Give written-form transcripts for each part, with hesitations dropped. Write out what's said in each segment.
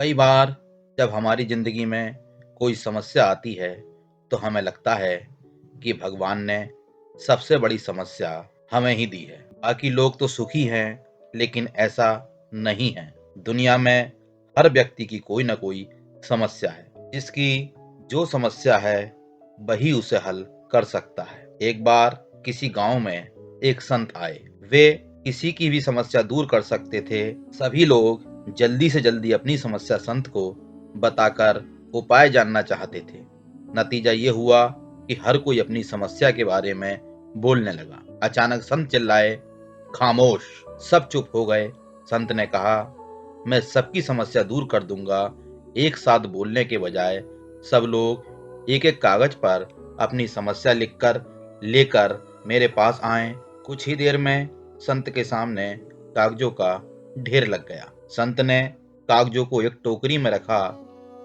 कई बार जब हमारी जिंदगी में कोई समस्या आती है तो हमें लगता है कि भगवान ने सबसे बड़ी समस्या हमें ही दी है। बाकी लोग तो सुखी हैं, लेकिन ऐसा नहीं है। दुनिया में हर व्यक्ति की कोई ना कोई समस्या है। जिसकी जो समस्या है वही उसे हल कर सकता है। एक बार किसी गांव में एक संत आए। वे किसी की भी समस्या दूर कर सकते थे। सभी लोग जल्दी से जल्दी अपनी समस्या संत को बताकर उपाय जानना चाहते थे। नतीजा ये हुआ कि हर कोई अपनी समस्या के बारे में बोलने लगा। अचानक संत चिल्लाए, खामोश। सब चुप हो गए। संत ने कहा, मैं सबकी समस्या दूर कर दूंगा। एक साथ बोलने के बजाय सब लोग एक एक कागज पर अपनी समस्या लिखकर लेकर मेरे पास आए। कुछ ही देर में संत के सामने कागजों का ढेर लग गया। संत ने कागजों को एक टोकरी में रखा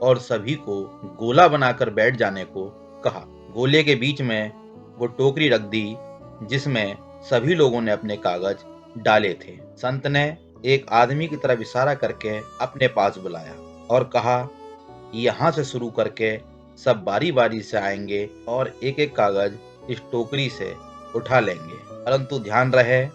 और सभी को गोला बनाकर बैठ जाने को कहा। गोले के बीच में वो टोकरी रख दी जिसमें सभी लोगों ने अपने कागज डाले थे। संत ने एक आदमी की तरफ इशारा करके अपने पास बुलाया और कहा, यहाँ से शुरू करके सब बारी बारी से आएंगे और एक एक कागज इस टोकरी से उठा लेंगे, परंतु ध्यान रहे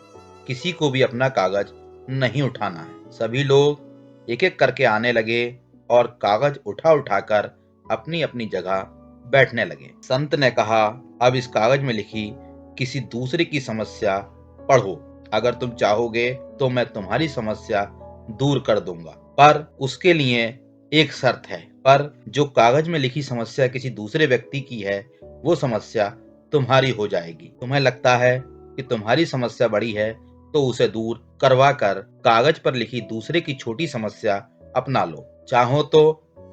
किसी को भी अपना कागज नहीं उठाना है। सभी लोग एक एक करके आने लगे और कागज उठा उठाकर अपनी अपनी जगह बैठने लगे। संत ने कहा, अब इस कागज में लिखी किसी दूसरे की समस्या पढ़ो। अगर तुम चाहोगे तो मैं तुम्हारी समस्या दूर कर दूंगा, पर उसके लिए एक शर्त है। पर जो कागज में लिखी समस्या किसी दूसरे व्यक्ति की है, वो समस्या तुम्हारी हो जाएगी। तुम्हें लगता है कि तुम्हारी समस्या बड़ी है तो उसे दूर करवा कर कागज पर लिखी दूसरे की छोटी समस्या अपना लो। चाहो तो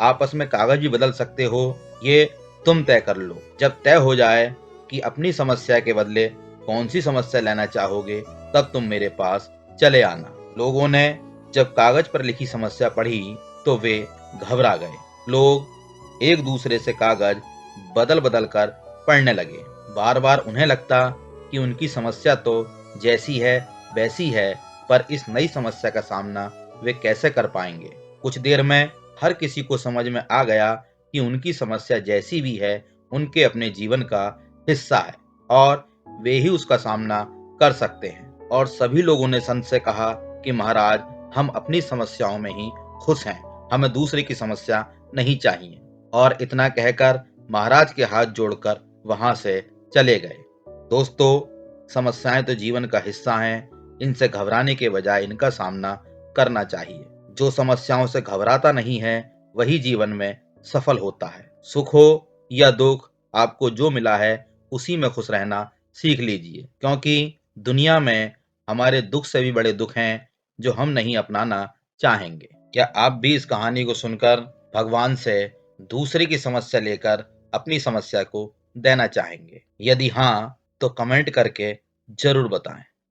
आपस में कागज भी बदल सकते हो, ये तुम तय कर लो। जब तय हो जाए कि अपनी समस्या के बदले कौन सी समस्या लेना चाहोगे, तब तुम मेरे पास चले आना। लोगों ने जब कागज पर लिखी समस्या पढ़ी तो वे घबरा गए। लोग एक दूसरे से कागज बदल बदल कर पढ़ने लगे। बार बार उन्हें लगता कि उनकी समस्या तो जैसी है वैसी है, पर इस नई समस्या का सामना वे कैसे कर पाएंगे। कुछ देर में हर किसी को समझ में आ गया कि उनकी समस्या जैसी भी है, उनके अपने जीवन का हिस्सा है और वे ही उसका सामना कर सकते हैं। और सभी लोगों ने संत से कहा कि महाराज, हम अपनी समस्याओं में ही खुश हैं, हमें दूसरे की समस्या नहीं चाहिए। और इतना कहकर महाराज के हाथ जोड़कर वहां से चले गए। दोस्तों, समस्याएं तो जीवन का हिस्सा हैं। इनसे घबराने के बजाय इनका सामना करना चाहिए। जो समस्याओं से घबराता नहीं है वही जीवन में सफल होता है। सुख हो या दुख, आपको जो मिला है उसी में खुश रहना सीख लीजिए, क्योंकि दुनिया में हमारे दुख से भी बड़े दुख हैं जो हम नहीं अपनाना चाहेंगे। क्या आप भी इस कहानी को सुनकर भगवान से दूसरे की समस्या लेकर अपनी समस्या को देना चाहेंगे? यदि हाँ, तो कमेंट करके जरूर बताएं।